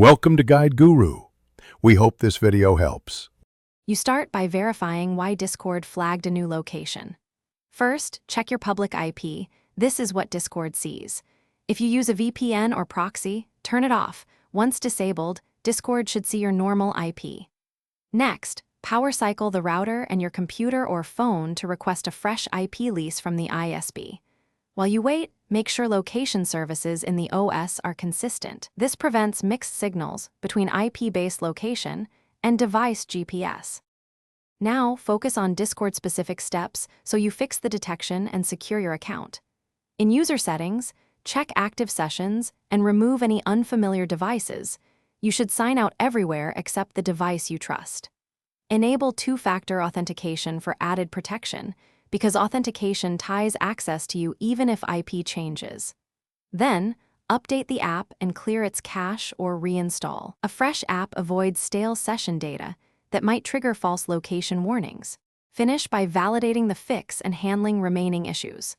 Welcome to Guide Guru. We hope this video helps. You start by verifying why Discord flagged a new location. First, check your public IP. This is what Discord sees. If you use a VPN or proxy, turn it off. Once disabled, Discord should see your normal IP. Next, power cycle the router and your computer or phone to request a fresh IP lease from the ISP. While you wait, make sure location services in the OS are consistent. This prevents mixed signals between IP-based location and device GPS. Now, focus on Discord-specific steps so you fix the detection and secure your account. In user settings, check active sessions and remove any unfamiliar devices. You should sign out everywhere except the device you trust. Enable two-factor authentication for added protection, because authentication ties access to you even if IP changes. Then, update the app and clear its cache or reinstall. A fresh app avoids stale session data that might trigger false location warnings. Finish by validating the fix and handling remaining issues.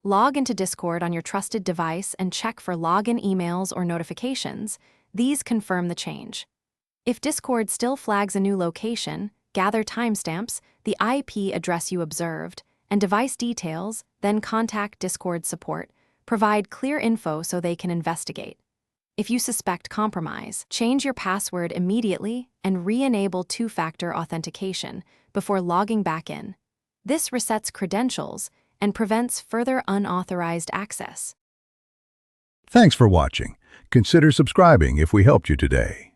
Log into Discord on your trusted device and check for login emails or notifications. These confirm the change. If Discord still flags a new location, gather timestamps, the IP address you observed, and device details, then contact Discord support. Provide clear info so they can investigate. If you suspect compromise, change your password immediately and re-enable two-factor authentication before logging back in. This resets credentials and prevents further unauthorized access. Thanks for watching. Consider subscribing if we helped you today.